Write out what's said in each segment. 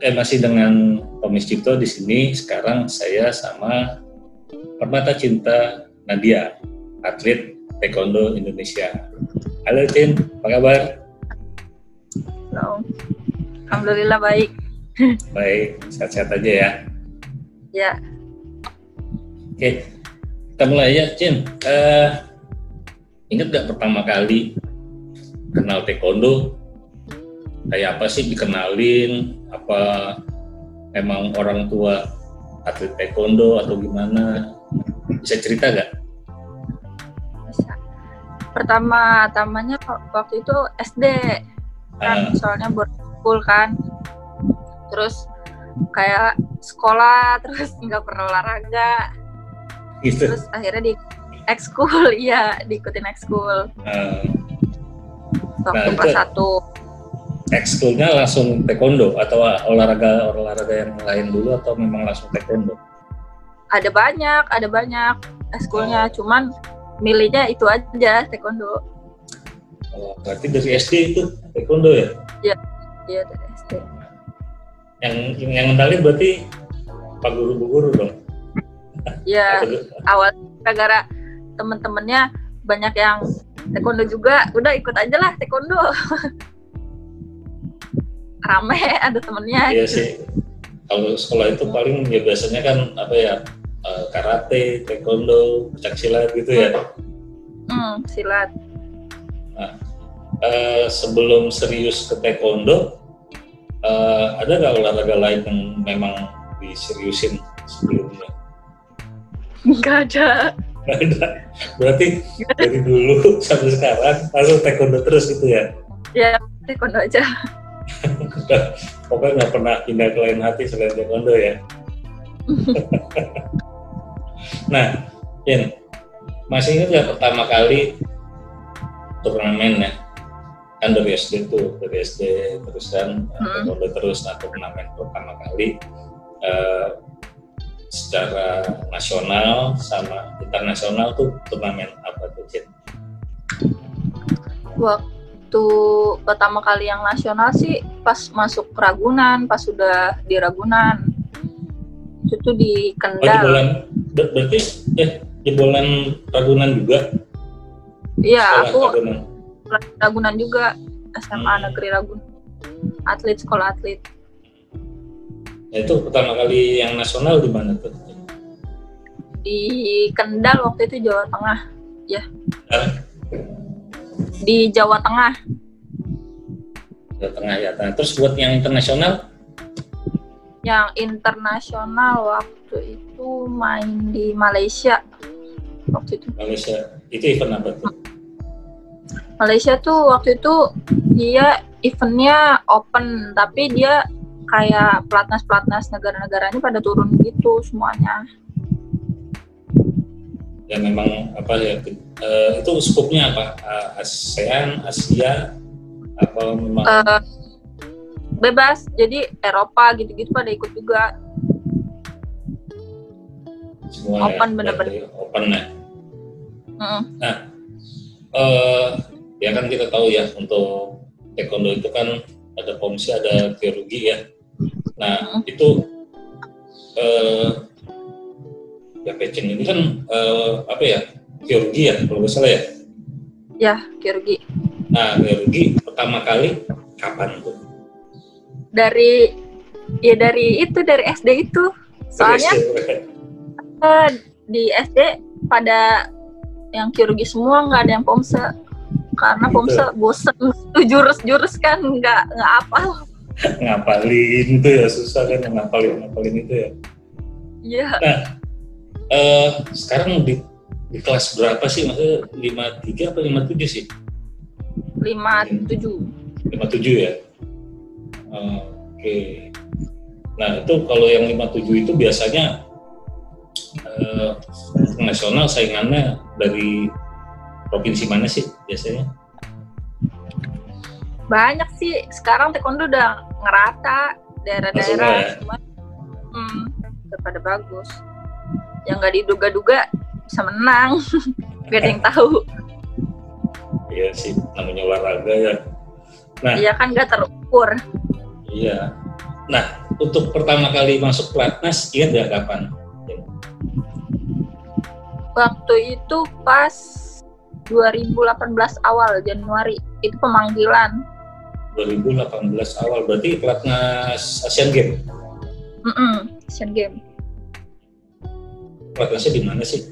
Masih dengan Tomis Cipto di sini. Sekarang saya sama Permata Cinta Nadia, atlet taekwondo Indonesia. Halo Cin, apa kabar? Halo. Alhamdulillah baik. Baik, sehat-sehat aja ya. Ya. Oke, kita mulai ya Cin. Ingat gak pertama kali kenal taekwondo? Kayak apa sih dikenalin? Apa emang orang tua atlet taekwondo atau gimana? Bisa cerita gak? Bisa. Pertama-tamanya waktu itu SD kan, soalnya boarding school kan. Terus kayak sekolah terus nggak pernah olahraga. Gitu. Terus akhirnya di ekskul, iya diikutin ekskul. Waktu kelas 1. Ekskulnya langsung taekwondo atau olahraga yang lain dulu atau memang langsung taekwondo? Ada banyak ekskulnya, cuman milihnya itu aja taekwondo. Oh, berarti dari SD itu taekwondo ya? Iya dari SD. Yang ngendalin berarti Pak Guru-Bu Guru dong? Iya, awal gara-gara temen-temennya banyak yang taekwondo juga, udah ikut aja lah taekwondo. Rame, ada temennya. Iya sih. Kalau sekolah itu paling ya biasanya kan apa ya, karate, taekwondo, pencaksilat gitu ya. Silat. Nah, sebelum serius ke taekwondo, ada nggak olahraga lain yang memang diseriusin sebelumnya? Nggak ada. Nggak ada. Berarti dari dulu sampai sekarang langsung taekwondo terus gitu ya? Ya, taekwondo aja. Pokoknya nggak pernah pindah ke lain hati selain taekwondo ya. Nah, Jen, masih ingat nggak pertama kali turnamen ya? Kan dari SD terus kan taekwondo terus. Nah, turnamen pertama kali secara nasional sama internasional tuh turnamen apa tuh, Jen? Waktu pertama kali yang nasional sih pas masuk Ragunan, pas sudah di Ragunan. Itu di Kendal. Berarti jebolan Ragunan juga? Iya, aku Ragunan juga, SMA Negeri Ragunan. Sekolah atlet. Nah, itu pertama kali yang nasional di mana tuh? Di Kendal waktu itu, Jawa Tengah. Ya. Di Jawa Tengah. Jawa Tengah ya. Terus buat yang internasional? Yang internasional waktu itu main di Malaysia. Malaysia. Itu event apa tuh? Malaysia tuh waktu itu dia eventnya open, tapi dia kayak pelatnas negara-negaranya pada turun gitu semuanya. Ya memang apa ya, itu skupnya apa? ASEAN, Asia, apa memang? Bebas, jadi Eropa gitu-gitu pada ikut juga. Semuanya open bener-bener. Open ya. Nah, ya kan kita tahu ya untuk taekwondo itu kan ada pomsi, ada kyorugi ya. Nah itu ya Pecing ini kan apa ya, kyorugi ya kalau nggak salah ya? Ya, kyorugi. Nah, kyorugi pertama kali kapan tuh? Dari SD itu. Soalnya di SD pada yang kyorugi semua, nggak ada yang pomse. Karena pomse bosen, jurus-jurus kan nggak hafal. Ngapalin itu ya susah kan, ngapalin itu ya. Iya. Nah, sekarang di kelas berapa sih? Maksudnya 53 apa 57 sih? 57 ya? Oke. Nah itu kalau yang 57 itu biasanya nasional saingannya dari provinsi mana sih biasanya? Banyak sih, sekarang taekwondo udah ngerata daerah-daerah semua udah pada bagus. Yang nggak diduga-duga bisa menang. Gak ada yang tahu. Iya sih, namanya olahraga ya. Nah, iya kan nggak terukur. Iya. Nah, untuk pertama kali masuk pelatnas ingat nggak kapan? Waktu itu pas 2018 awal Januari, itu pemanggilan. 2018 awal, berarti pelatnas Asian Games? Asian Games. Pelatnasnya di mana sih?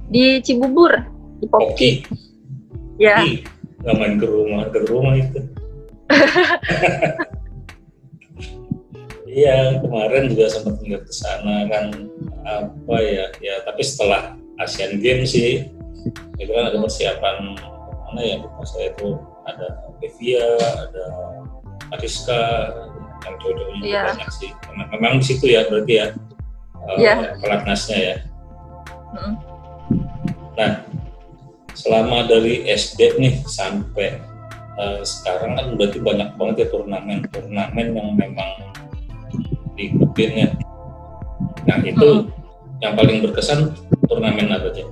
Di Cibubur, di Popki. Ya. Nggak main ke rumah itu. Iya, kemarin juga sempat ngeliat ke sana kan, apa ya, tapi setelah Asian Games sih, itu kan ada persiapan mana ya, saya itu ada Devia, ada Ariska, yang cowok-cowoknya juga banyak sih. Memang di situ ya berarti ya, pelatnasnya ya. Nah, selama dari SD nih sampai sekarang kan berarti banyak banget ya turnamen yang memang diikutin ya. Nah itu yang paling berkesan turnamen apa aja?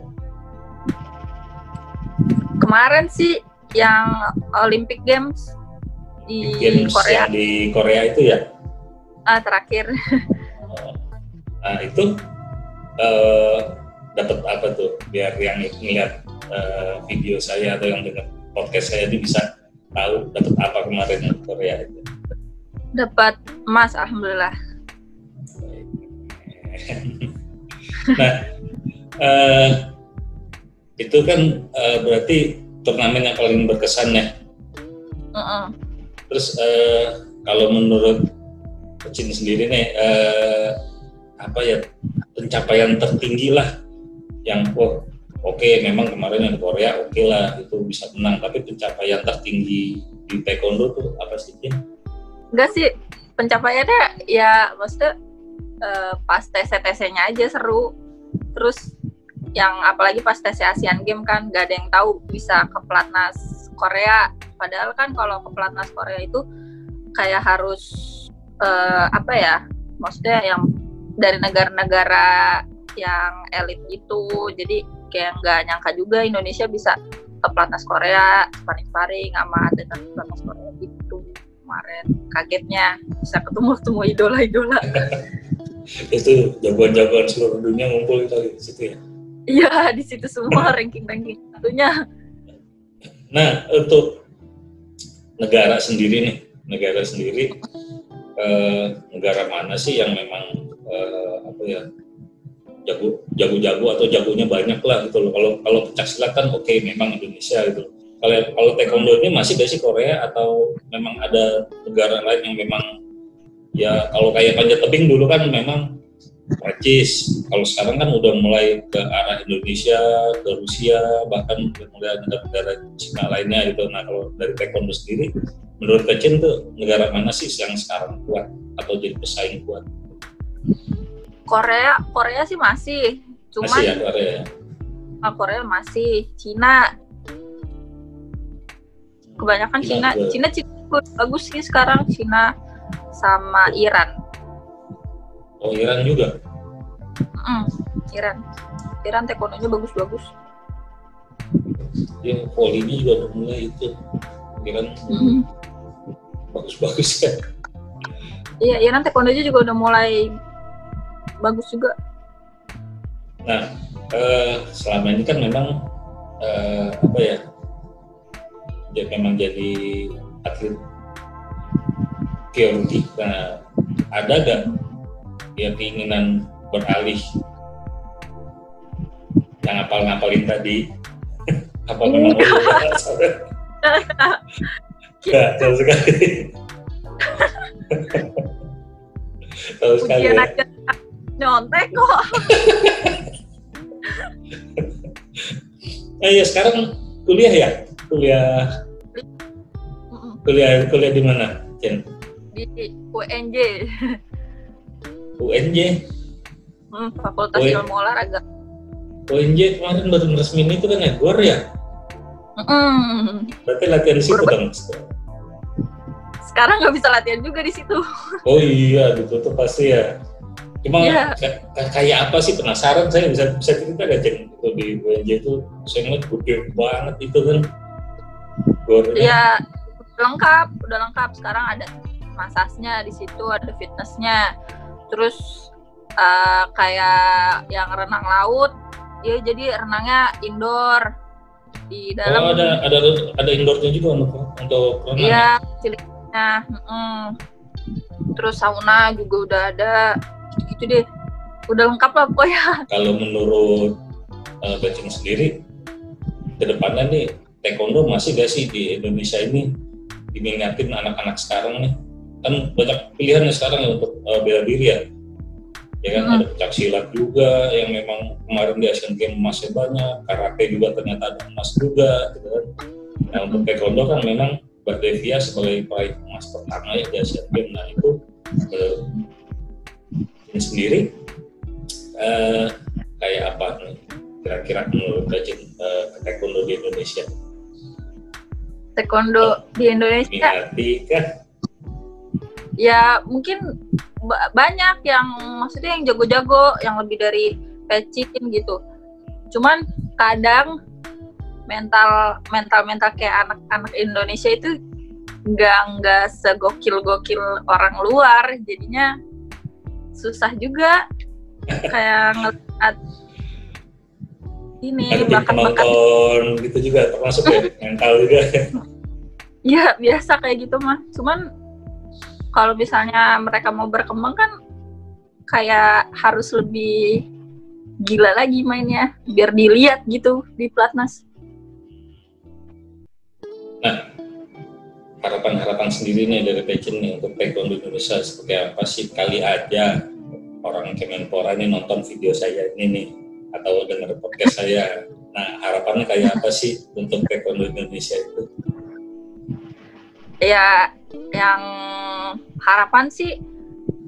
Kemarin sih yang Olympic Games di Korea. Yang di Korea itu ya? Terakhir. Nah itu dapat apa tuh? Biar yang ngeliat video saya atau yang dengar podcast saya ini bisa tahu dapat apa kemarin di Korea itu. Dapat emas, alhamdulillah. Nah, itu kan berarti turnamen yang paling berkesan ya. Terus kalau menurut Cin sendiri nih, apa ya pencapaian tertinggi lah yang oke, memang kemarin yang di Korea oke lah itu bisa menang, tapi pencapaian tertinggi di taekwondo tuh apa sih, Cin? Enggak sih, pencapaiannya ya maksudnya pas TC-TC-nya aja seru. Terus yang apalagi pas TC Asian Games kan gak ada yang tahu bisa ke pelatnas Korea. Padahal kan kalau ke pelatnas Korea itu kayak harus apa ya, maksudnya yang dari negara-negara yang elit itu. Jadi kayak nggak nyangka juga Indonesia bisa ke pelatnas Korea, sparring-sparring sama dengan pelatnas Korea gitu. Kemarin kagetnya bisa ketemu idola-idola. Itu jagoan-jagoan seluruh dunia ngumpul di situ ya? Iya, di situ semua ranking-ranking satunya. Nah, untuk negara sendiri negara mana sih yang memang apa ya jago-jago atau jagonya banyak lah gitu loh. Kalau pencaksilat kan oke, memang Indonesia gitu. Kalau taekwondo ini masih dari Korea atau memang ada negara lain yang memang ya kalau kayak panjat tebing dulu kan memang Prancis, kalau sekarang kan udah mulai ke arah Indonesia, ke Rusia, bahkan mulai negara-negara Cina lainnya gitu. Nah kalau dari taekwondo sendiri, menurut Kecin tuh negara mana sih yang sekarang kuat atau jadi pesaing kuat? Korea sih masih, cuman masih ya Korea. Korea masih, Cina kebanyakan Cina bagus sih sekarang, Cina sama Iran. Oh, Iran juga? Iran taekwondonya bagus-bagus. Ya, volinya juga udah mulai itu. Iran bagus-bagus ya. Iya, Iran taekwondonya juga udah mulai bagus juga. Nah, selama ini kan memang apa ya? Dia memang jadi atlet geologi. Nah, ada gak dia keinginan beralih yang ngapalin tadi? Apa memang enggak, jauh sekali. Jauh sekali ya. Nyontek kok. Ya sekarang kuliah ya? Kuliah di mana, Jen? Di UNJ. UNJ? Fakultas Ilmu Olahraga. UNJ kemarin baru resmi itu kan ya, GOR ya? Berarti latihan di situ dong? Sekarang nggak bisa latihan juga di situ. Oh iya, ditutup pasti ya. Cuma kayak apa sih, penasaran saya, bisa cerita gak Jen? Itu di UNJ itu saya ngeliat gede banget itu kan. Iya, udah lengkap. Sekarang ada massage-nya di situ, ada fitnessnya. Terus kayak yang renang laut, ya jadi renangnya indoor di dalam. Ada indoornya juga untuk renang. Iya, ciliknya. Terus sauna juga udah ada, gitu deh. Udah lengkap lah pokoknya. Kalau menurut Bacin sendiri, kedepannya nih taekwondo masih gak sih di Indonesia ini diminatin anak-anak sekarang nih? Kan banyak pilihan sekarang ya untuk bela diri ya. Ya kan, ada pencak silat juga yang memang kemarin di Asian Games emasnya banyak, karate juga ternyata ada emas juga, gitu kan. Nah untuk taekwondo kan memang Bardevia sebagai peraih emas pertama ya di Asian Games. Nah itu ini sendiri kayak apa nih kira-kira menurut Bacin taekwondo di Indonesia? Taekwondo di Indonesia? Ya mungkin banyak yang maksudnya yang jago-jago, yang lebih dari Bacin gitu. Cuman kadang mental kayak anak-anak Indonesia itu nggak segokil-gokil orang luar, jadinya susah juga kayak ngeliat ini bakat-bakat gitu juga termasuk ya mental juga. Ya biasa kayak gitu mah. Cuman kalau misalnya mereka mau berkembang kan kayak harus lebih gila lagi mainnya biar dilihat gitu di pelatnas. Nah, harapan sendiri nih dari Bacin nih untuk taekwondo Indonesia seperti apa sih? Kali aja orang Kemenpora ini nonton video saya ini nih atau dengar podcast saya. Nah, harapannya kayak apa sih untuk taekwondo Indonesia itu? Ya, yang harapan sih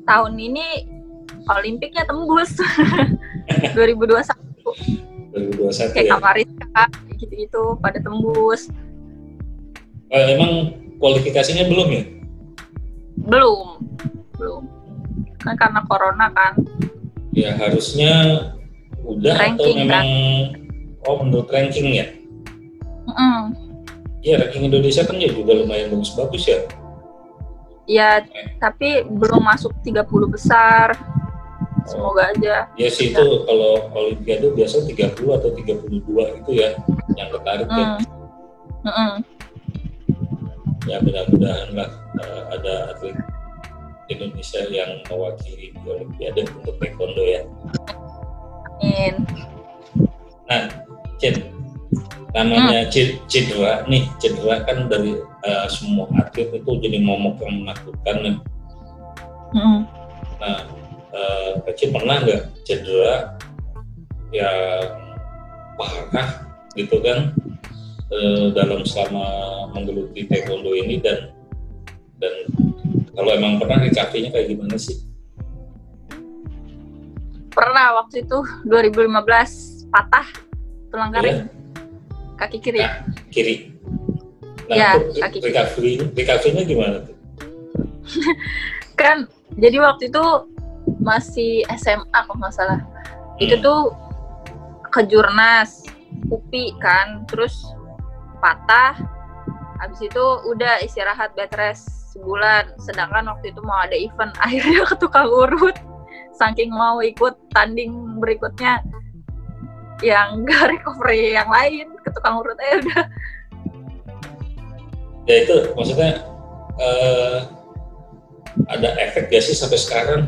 tahun ini Olimpiknya tembus 2021. Kayak ya? Kamariska gitu-gitu pada tembus. Emang kualifikasinya belum ya? Belum. Kan karena corona kan. Ya harusnya udah ranking, atau memang kan? Menurut ranking ya? Iya, ranking Indonesia kan ya juga lumayan bagus-bagus ya. Ya, tapi belum masuk 30 besar. Semoga aja. Ya sih itu kalau Olimpiade biasa 30 atau 32 itu ya yang ketarik ya. Ya mudah-mudahan lah ada atlet Indonesia yang mewakili di Olimpiade untuk taekwondo ya. Amin. Nah, Cin, namanya cedera kan dari semua atlet itu jadi momok yang menakutkan nih. Nah, Bacin pernah nggak cedera yang parah gitu kan dalam selama menggeluti taekwondo ini dan kalau emang pernah recovery-nya kayak gimana sih? Pernah waktu itu 2015 patah tulang kering kaki kiri. Kiri. Nah, ya, kaki recovery-nya gimana tuh? Kan jadi waktu itu masih SMA kalau nggak salah. Itu tuh kejurnas UPI kan, terus patah. Habis itu udah istirahat bed rest sebulan. Sedangkan waktu itu mau ada event, akhirnya ke tukang urut. Saking mau ikut tanding berikutnya yang gak recovery yang lain, ke tukang urut aja udah. Ya itu maksudnya ada efek gak sih sampai sekarang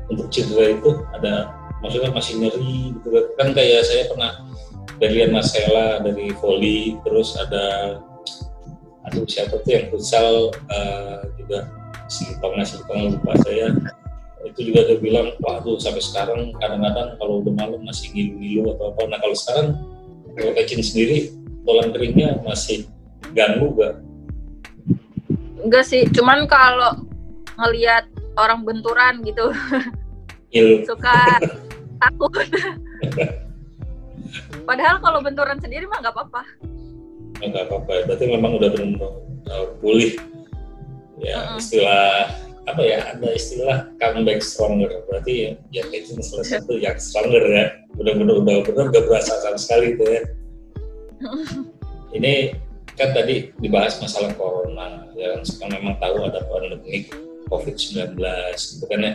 untuk cedera itu? Ada, maksudnya masih nyeri gitu kan? Kayak saya pernah dari Marcella dari volley, terus ada siapa tuh yang futsal juga Silipang lupa saya, itu juga dia bilang waduh sampai sekarang kadang-kadang kalau udah malam masih ngilu-ngilu atau apa. Nah kalau sekarang kalau Bacin sendiri tulang keringnya masih ganggu gak? Enggak sih, cuman kalau ngelihat orang benturan gitu suka takut. Padahal kalau benturan sendiri mah nggak apa-apa. Nggak apa-apa, berarti memang udah benar-benar pulih. Ya istilah apa ya? Ada istilah comeback stronger. Berarti ya itu salah satu yang stronger ya. Benar-benar nggak berasa sama sekali itu ya. Ini kan tadi dibahas masalah corona. Ya sekarang memang tahu ada pandemi COVID-19 gitu kan ya.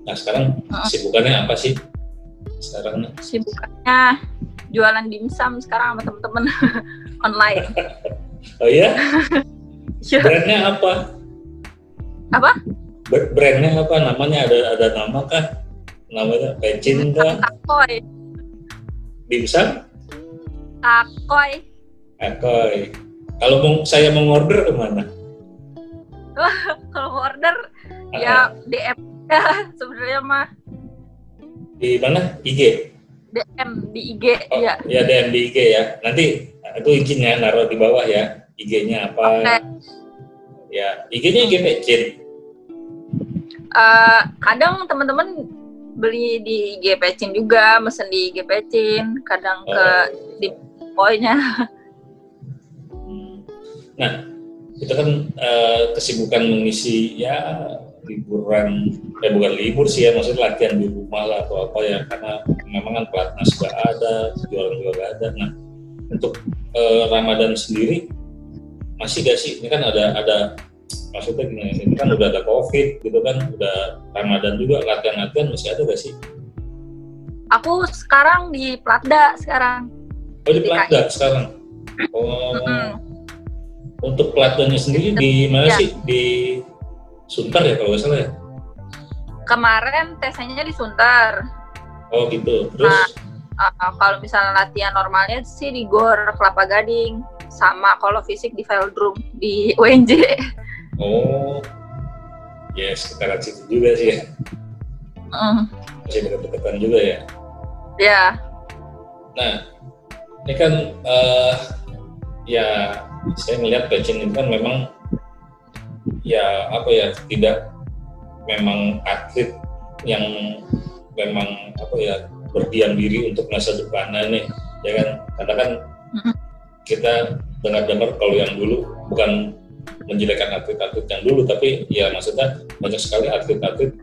Nah sekarang kesibukannya apa sih sekarang? Sibukannya jualan dimsum sekarang sama temen-temen online. Oh iya? Brandnya apa? Apa? Brandnya apa? Namanya ada nama kah? Namanya Pecin kah? Akoy. Dimsum? Akoy. Akoy. Kalau saya mau order kemana? Kalau mau order ya DM ya sebenarnya mah. Di mana? IG? DM di IG ya. Ya DM di IG ya. Nanti aku izin ya naruh di bawah ya. IG-nya apa? Okay. Ya, IG-nya IG Pecin. Kadang teman-teman beli di IG Pecin juga, mesen di IG Pecin, kadang di poinnya. Nah, itu kan kesibukan mengisi ya liburan, bukan libur sih ya, maksudnya latihan di rumah lah atau apa ya, karena memang kan pelatnas juga ada, jualan juga ada. Nah, untuk Ramadan sendiri masih gak sih? Ini kan ada maksudnya gini, ini kan udah ada COVID gitu kan, udah Ramadan juga, latihan masih ada gak sih? Aku sekarang di Platda sekarang. Oh di Platda sekarang? Oh, untuk Platdanya sendiri di mana sih? Di Sunter ya kalau nggak salah ya? Kemarin tesnya di Sunter. Oh gitu, terus? Kalau misalnya latihan normalnya sih di GOR Kelapa Gading, sama kalau fisik di Veldrum di UNJ. Oh, ya sekitaran situ juga sih ya. Masih dekat-dekatan juga ya. Ya. Nah, ini kan ya saya melihat Pecin itu kan memang ya apa ya, tidak memang atlet yang memang apa ya berdiam diri untuk masa depannya nih, ya kan? Karena kan kita dengar-dengar kalau yang dulu, bukan menjelekan atlet-atlet yang dulu, tapi ya maksudnya banyak sekali atlet-atlet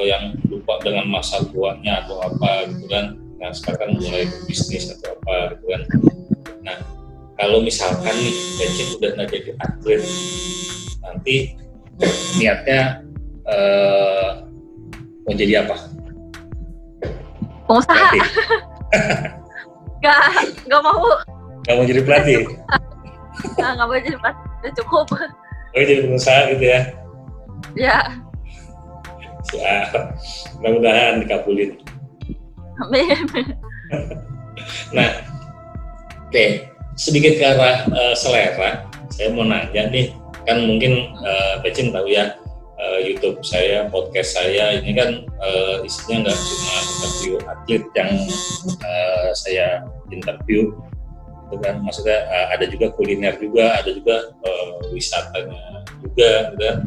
yang lupa dengan masa tuanya atau apa gitu kan. Nah sekarang mulai berbisnis atau apa gitu kan. Nah kalau misalkan nih Pecin udah nggak jadi atlet, nanti niatnya mau jadi apa? Pengusaha. Gak mau. Gak mau jadi pelatih? Gak mau jadi pelatih, udah cukup. Oh jadi pengusaha gitu ya? Ya. Siap, mudah-mudahan dikabulin. Amin. Nah, oke, sedikit ke arah selera, saya mau nanya nih, kan mungkin Pecin tahu ya, YouTube saya, podcast saya ini kan isinya nggak cuma interview atlet yang saya interview, itu kan, maksudnya ada juga kuliner juga, ada juga wisatanya juga, gitu kan.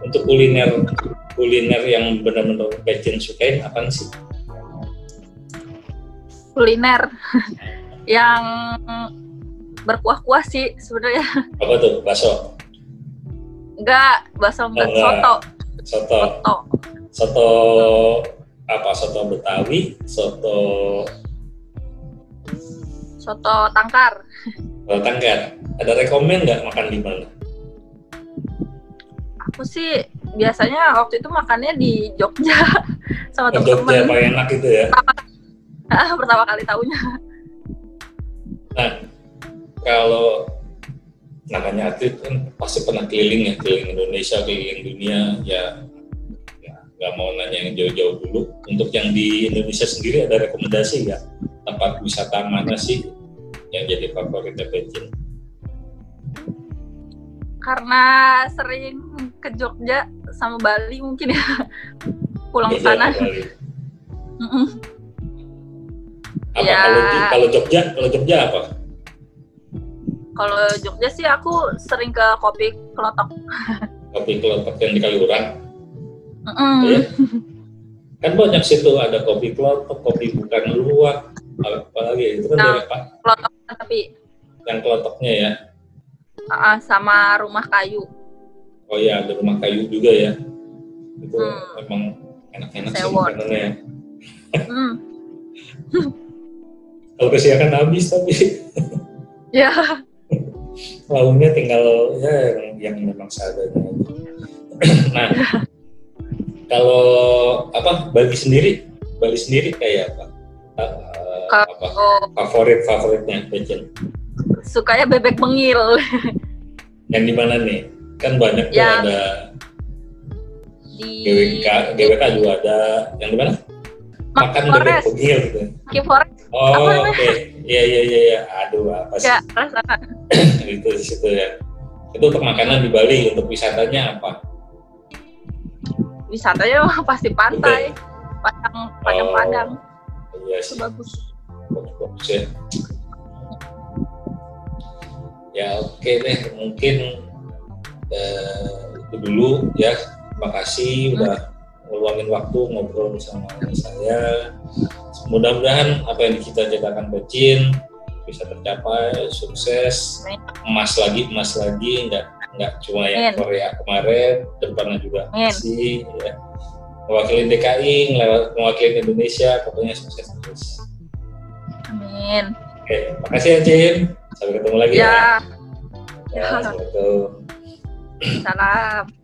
Untuk kuliner yang benar-benar Pecin sukain apa sih? Kuliner yang berkuah-kuah sih sebenarnya. Apa tuh? Bakso? Enggak, bakso enggak. Soto apa? Soto Betawi, soto tangkar. Soto tangkar. Ada rekomen nggak makan di mana? Aku sih biasanya waktu itu makannya di Jogja sama teman-teman. Jogja paling enak itu ya. Pertama kali tahunya. Nah, kalau namanya atlet kan pasti pernah keliling Indonesia, keliling dunia ya nggak mau nanya yang jauh-jauh dulu. Untuk yang di Indonesia sendiri ada rekomendasi nggak tempat wisata mana sih yang jadi favoritnya Pecin? Karena sering ke Jogja sama Bali mungkin ya, pulang sana. Apa ya. Kalau Jogja apa? Kalau Jogja sih aku sering ke Kopi Klotok. Kopi Klotok yang di Kaliurang. Ya? Kan banyak situ, ada Kopi Klotok, Kopi Bukan Luwak, apalagi itu kan dari Pak. Klotok tapi yang Klotoknya ya. Sama Rumah Kayu. Oh iya, ada Rumah Kayu juga ya. Itu memang enak-enak sih makanannya ya. Kalau kesiakan habis tapi. Ya. Lauknya tinggal ya yang memang seadanya. Nah, kalau Bali sendiri kayak apa? Favoritnya Pecin? Sukanya bebek bengil. Yang di mana nih? Kan banyak tuh, ada di GWK juga ada. Yang di mana? Makan bebek bengil gitu. Oh, oke. Iya. Aduh, apa sih? Ya, rasanya. Itu di situ ya. Itu untuk makanan di Bali. Untuk wisatanya apa? Wisatanya pasti pantai. Padang. Iya sih. Bagus ya. Ya oke deh, mungkin itu dulu ya. Terima kasih udah meluangin waktu ngobrol bersama saya. Mudah-mudahan apa yang kita citakan Pecin bisa tercapai, sukses, emas lagi, nggak cuma yang Korea kemarin, depannya juga masih ya. Mewakili DKI, mewakili Indonesia, pokoknya sukses terus. Amin. Oke, makasih ya Cin. Sampai ketemu lagi ya. Ya. Assalamualaikum. Salam.